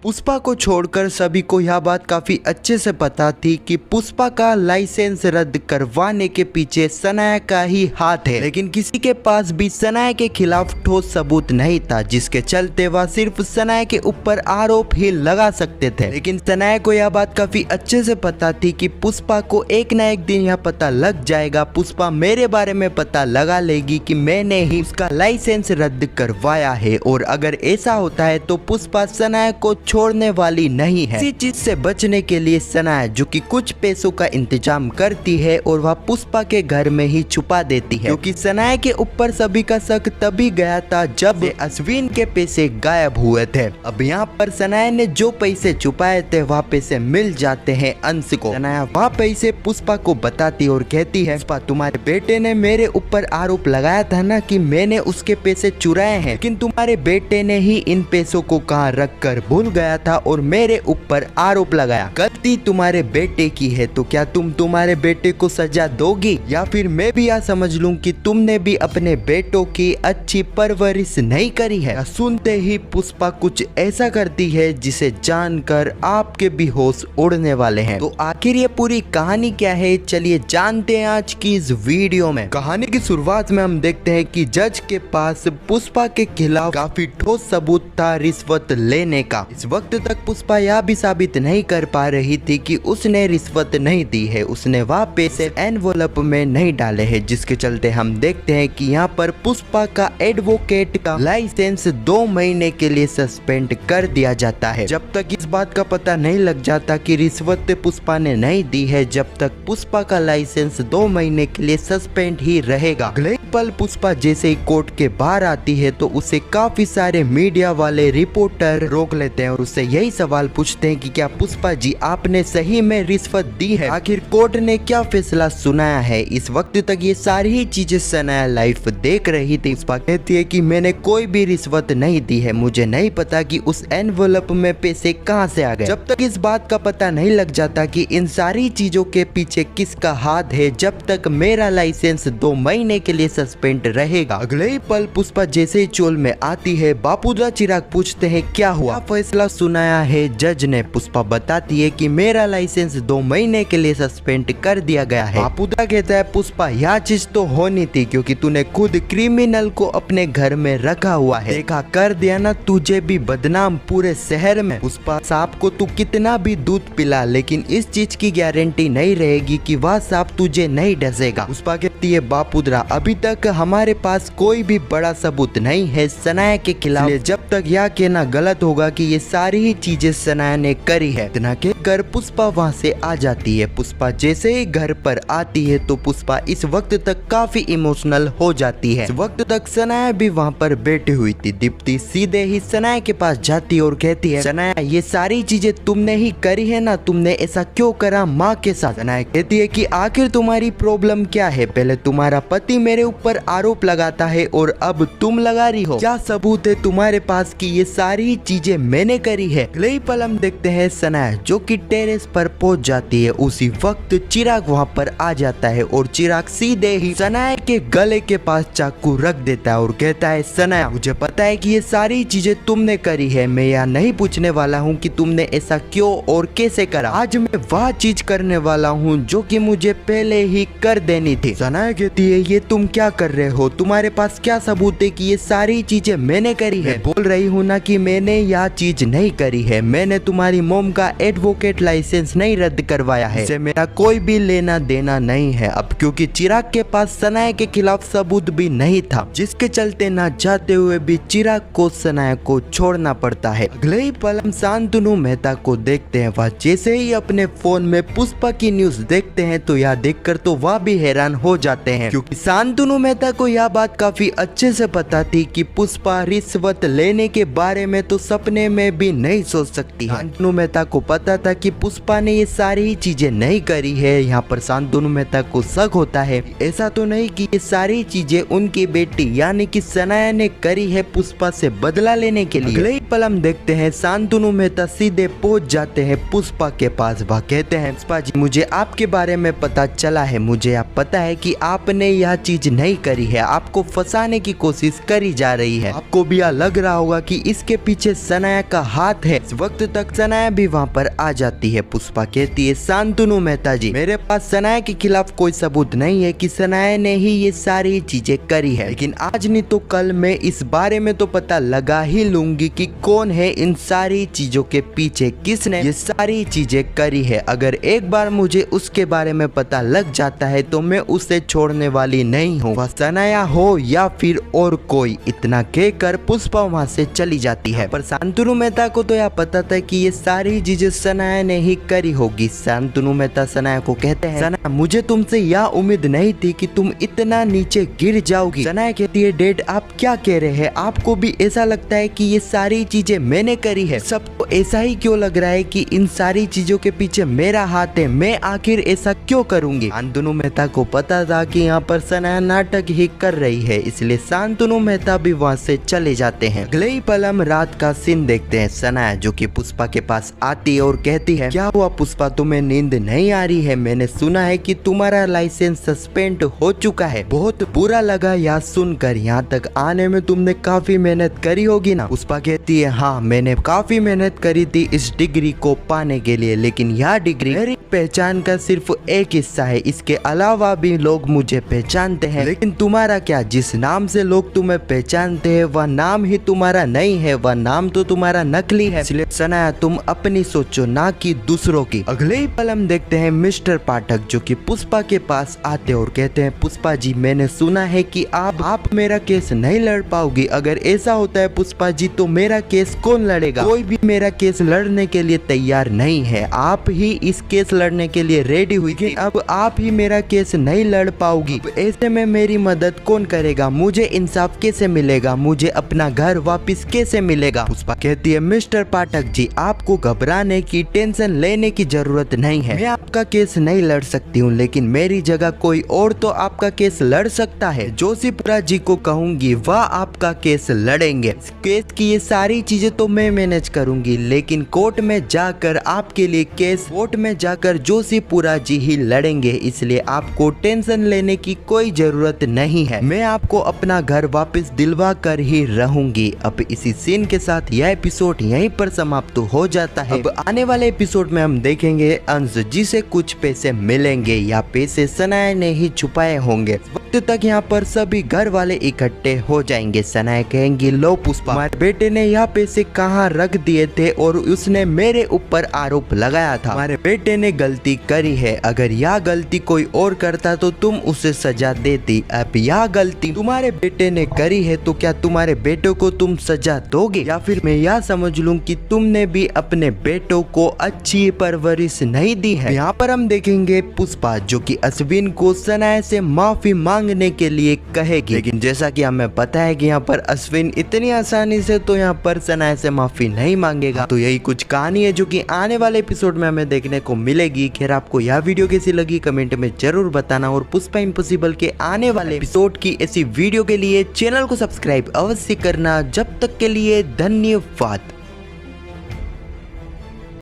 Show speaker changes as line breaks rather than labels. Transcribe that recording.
पुष्पा को छोड़कर सभी को यह बात काफी अच्छे से पता थी कि पुष्पा का लाइसेंस रद्द करवाने के पीछे सनाया का ही हाथ है, लेकिन किसी के पास भी सनाया के खिलाफ ठोस सबूत नहीं था, जिसके चलते वह सिर्फ सनाया के ऊपर आरोप ही लगा सकते थे। लेकिन सनाया को यह बात काफी अच्छे से पता थी कि पुष्पा को एक न एक दिन यह पता लग जाएगा, पुष्पा मेरे बारे में पता लगा लेगी कि मैंने ही उसका लाइसेंस रद्द करवाया है, और अगर ऐसा होता है तो पुष्पा सनाया को छोड़ने वाली नहीं है। इसी चीज से बचने के लिए सनाया, जो कि कुछ पैसों का इंतजाम करती है और वह पुष्पा के घर में ही छुपा देती है, क्योंकि सनाया के ऊपर सभी का शक तभी गया था जब अश्विन के पैसे गायब हुए थे। अब यहाँ पर सनाया ने जो पैसे छुपाए थे वह पैसे मिल जाते हैं अंश को। सनाया वह पैसे पुष्पा को बताती और कहती है, पुष्पा तुम्हारे बेटे ने मेरे ऊपर आरोप लगाया था ना कि मैंने उसके पैसे चुराए हैं, लेकिन तुम्हारे बेटे ने ही इन पैसों को कहाँ रख कर भूल गया था और मेरे ऊपर आरोप लगाया। गलती तुम्हारे बेटे की है, तो क्या तुम तुम्हारे बेटे को सजा दोगी, या फिर मैं भी यह समझ लूं कि तुमने भी अपने बेटों की अच्छी परवरिश नहीं करी है। सुनते ही पुष्पा कुछ ऐसा करती है जिसे जानकर आपके भी होश उड़ने वाले हैं। तो आखिर ये पूरी कहानी क्या है, चलिए जानते हैं आज की इस वीडियो में। कहानी की शुरुआत में हम देखते हैं कि जज के पास पुष्पा के खिलाफ काफी ठोस सबूत था रिश्वत लेने का। इस वक्त तक पुष्पा यह भी साबित नहीं कर पा रही थी कि उसने रिश्वत नहीं दी है, उसने वह पैसे एनवलप में नहीं डाले हैं, जिसके चलते हम देखते हैं कि यहाँ पर पुष्पा का एडवोकेट का लाइसेंस 2 महीने के लिए सस्पेंड कर दिया जाता है। जब तक इस बात का पता नहीं लग जाता कि रिश्वत पुष्पा ने नहीं दी है, जब तक पुष्पा का लाइसेंस 2 महीने के लिए सस्पेंड ही रहेगा। अगले पल पुष्पा जैसे ही कोर्ट के बाहर आती है तो उसे काफी सारे मीडिया वाले रिपोर्टर रोक लेते हैं और उससे यही सवाल पूछते हैं कि क्या पुष्पा जी आपने सही में रिश्वत दी है, आखिर कोर्ट ने क्या फैसला सुनाया है। इस वक्त तक ये सारी ही चीजें सनाया लाइव देख रही थी। पुष्पा कहती है कि मैंने कोई भी रिश्वत नहीं दी है, मुझे नहीं पता कि उस एनवलप में पैसे कहां से आ गए। जब तक इस बात का पता नहीं लग जाता कि इन सारी चीजों के पीछे किसका हाथ है, जब तक मेरा लाइसेंस 2 महीने के लिए सस्पेंड रहेगा। अगले ही पल पुष्पा जैसे ही चोल में आती है, बापूदा चिराग पूछते हैं क्या हुआ, फैसला सुनाया है जज ने। पुष्पा बताती है कि मेरा लाइसेंस 2 महीने के लिए सस्पेंड कर दिया गया है। बापूदा कहता है पुष्पा यह चीज तो होनी थी, क्योंकि तूने खुद क्रिमिनल को अपने घर में रखा हुआ है, देखा कर दिया ना तुझे भी बदनाम पूरे शहर में। पुष्पा सांप को तू कितना भी दूध पिला, लेकिन इस चीज की गारंटी नहीं रहेगी कि वह सांप तुझे नहीं डसेगा। पुष्पा कहती है बापूदा अभी तक हमारे पास कोई भी बड़ा सबूत नहीं है सनाया के खिलाफ, जब तक यह कहना गलत होगा कि ये सारी ही चीजें सनाया ने करी है। इतना कहकर पुष्पा वहां से आ जाती है। पुष्पा जैसे ही घर पर आती है तो पुष्पा इस वक्त तक काफी इमोशनल हो जाती है। इस वक्त तक सनाया भी वहां पर बैठी हुई थी। दीप्ति सीधे ही सनाया के पास जाती है और कहती है सनाया ये सारी चीजें तुमने ही करी है ना, तुमने ऐसा क्यों करा माँ के साथ। सनाया कहती है कि आखिर तुम्हारी प्रॉब्लम क्या है, पहले तुम्हारा पति मेरे ऊपर आरोप लगाता है और अब तुम लगा रही हो, क्या सबूत है तुम्हारे पास कि ये सारी चीजें मैंने करी है। अगले ही पल हम देखते हैं सनाया जो कि टेरेस पर पहुंच जाती है। उसी वक्त चिराग वहां पर आ जाता है और चिराग सीधे ही सनाया के गले के पास चाकू रख देता है और कहता है सनाया मुझे पता है कि ये सारी चीजें तुमने करी है, मैं यहाँ नहीं पूछने वाला हूँ कि तुमने ऐसा क्यों और कैसे करा, आज मैं वह चीज करने वाला हूँ जो कि मुझे पहले ही कर देनी थी। सनाया कहती है ये तुम क्या कर रहे हो, तुम्हारे पास क्या सबूत है कि ये सारी चीजें मैंने करी है। बोल रही हूँ ना कि मैंने यह चीज नहीं करी है, मैंने तुम्हारी मोम का एडवोकेट लाइसेंस नहीं रद्द करवाया है, इससे मेरा कोई भी लेना देना नहीं है। अब क्योंकि चिराग के पास सनाया के खिलाफ सबूत भी नहीं था, जिसके चलते ना चाहते हुए भी चिराग को सनाया को छोड़ना पड़ता है। अगले ही पल हम शांतनु मेहता को देखते हैं। वह जैसे ही अपने फोन में पुष्पा की न्यूज देखते हैं तो यह देखकर तो वह भी हैरान हो जाते हैं, क्योंकि शांतनु मेहता को यह बात काफी अच्छे से पता थी कि पुष्पा रिश्वत लेने के बारे में तो सपने में भी नहीं सोच सकती है। शांतनु मेहता को पता था था कि पुष्पा ने ये सारी ही चीजें नहीं करी है। यहाँ पर शांतनु मेहता को शक होता है ऐसा तो नहीं कि ये सारी चीजें उनकी बेटी यानी कि सनाया ने करी है पुष्पा से बदला लेने के लिए। अगले ही पल हम देखते हैं शांतनु मेहता सीधे पहुंच जाते हैं पुष्पा के पास। वह कहते हैं पुष्पा जी मुझे आपके बारे में पता चला है, मुझे आप पता है कि आपने यह चीज नहीं करी है, आपको फंसाने की कोशिश करी जा रही है। आपको भी यह लग रहा होगा कि इसके पीछे सनाया का हाथ है। इस वक्त तक सनाया भी वहाँ पर आ जाती है। पुष्पा कहती है शांतनु मेहता जी मेरे पास सनाया के खिलाफ कोई सबूत नहीं है कि सनाया ने ही ये सारी चीजें करी है, लेकिन आज नहीं तो कल मैं इस बारे में तो पता लगा ही लूंगी कि कौन है इन सारी चीजों के पीछे, किसने ये सारी चीजें करी है। अगर एक बार मुझे उसके बारे में पता लग जाता है तो मैं उसे छोड़ने वाली नहीं हूँ, वह सनाया हो या फिर और कोई। इतना कहकर पुष्पा वहाँ से चली जाती है। पर शांतनु मेहता को तो यह पता था कि ये सारी चीजें सनाया ने ही करी होगी। शांतनु मेहता सनाया को कहते हैं सनाया मुझे तुमसे यह उम्मीद नहीं थी कि तुम इतना नीचे गिर जाओगी। सनाया कहती है डैड आप क्या कह रहे हैं, आपको भी ऐसा लगता है कि ये सारी चीजें मैंने करी है? सबको ऐसा ही क्यों लग रहा है कि इन सारी चीजों के पीछे मेरा हाथ है, मैं आखिर ऐसा क्यों करूंगी? शांतनु मेहता को पता था कि यहाँ पर सनाया नाटक ही कर रही है, इसलिए शांतनु मेहता भी वहाँ से चले जाते हैं। अगले ही पल हम रात का सीन देखते हैं। सनाया जो कि पुष्पा के पास आती है और कहती है क्या हुआ पुष्पा तुम्हें नींद नहीं आ रही है? मैंने सुना है कि तुम्हारा लाइसेंस सस्पेंड हो चुका है। बहुत बुरा लगा यह सुनकर, यहाँ तक आने में तुमने काफी मेहनत करी होगी ना? पुष्पा कहती है हाँ मैंने काफी मेहनत करी थी इस डिग्री को पाने के लिए, लेकिन यह डिग्री मेरी पहचान का सिर्फ एक हिस्सा है, इसके अलावा भी लोग मुझे पहचानते हैं। लेकिन तुम्हारा क्या, जिस नाम से लोग तुम्हें पहचानते हैं वह नाम ही तुम्हारा नहीं है, वह नाम तो तुम्हारा नकली है। इसलिए सनाया तुम अपनी सोचो ना कि दूसरों की। अगले ही पल हम देखते हैं मिस्टर पाठक जो कि पुष्पा के पास आते और कहते हैं पुष्पा जी मैंने सुना है कि आप मेरा केस नहीं लड़ पाओगी। अगर ऐसा होता है पुष्पा जी तो मेरा केस कौन लड़ेगा? कोई भी मेरा केस लड़ने के लिए तैयार नहीं है, आप ही इस केस लड़ने के लिए रेडी हुई थी, अब आप ही मेरा केस नहीं लड़ पाओगी। ऐसे में मेरी मदद कौन करेगा? मुझे इंसाफ कैसे मिलेगा? मुझे अपना घर वापस कैसे मिलेगा? पुष्पा कहती है मिस्टर पाठक जी आपको घबराने की टेंशन लेने की जरूरत नहीं है, मैं आपका केस नहीं लड़ सकती हूँ, लेकिन मेरी जगह कोई और तो आपका केस लड़ सकता है। जोशीपुरा जी को कहूंगी वह आपका केस लड़ेंगे। इस केस की ये सारी चीजें तो मैं मैनेज करूंगी, लेकिन कोर्ट में जाकर आपके लिए केस कोर्ट में जाकर जोशीपुरा जी ही लड़ेंगे, इसलिए आपको टेंशन लेने की कोई जरूरत नहीं है। मैं आपको अपना घर वापस दिलवा कर ही रहूंगी। अब इसी सीन के साथ यह एपिसोड यहीं पर समाप्त हो जाता है। अब आने वाले एपिसोड में हम देखेंगे अंश जी से कुछ पैसे मिलेंगे या पैसे सनाया ने ही छुपाए होंगे। वक्त तक यहाँ पर सभी घर वाले इकट्ठे हो जाएंगे। सनाया कहेंगी लो पुष्पा हमारे बेटे ने यह पैसे कहाँ रख दिए थे और उसने मेरे ऊपर आरोप लगाया था। हमारे बेटे ने गलती करी है, अगर यह गलती कोई और करता तो तुम उसे सजा देती। अब यह गलती तुम्हारे बेटे ने करी है तो क्या तुम्हारे बेटों को तुम सजा दोगे, या फिर मैं यह समझ लूं कि तुमने भी अपने बेटों को अच्छी परवरिश नहीं दी है। यहाँ पर हम देखेंगे पुष्पा जो कि अश्विन को सनाया से माफी मांगने के लिए कहेगी, लेकिन जैसा कि हमें पता है कि यहाँ पर अश्विन इतनी आसानी से तो यहाँ पर सनाया से माफी नहीं मांगेगा। तो यही कुछ कहानी है जो कि आने वाले एपिसोड में हमें देखने को मिलेगी। खैर आपको यह वीडियो कैसी लगी कमेंट में जरूर बताना, और पुष्पा इम्पॉसिबल के आने वाले एपिसोड की ऐसी वीडियो के लिए चैनल को सब्सक्राइब अवश्य करना। जब तक के लिए धन्यवाद।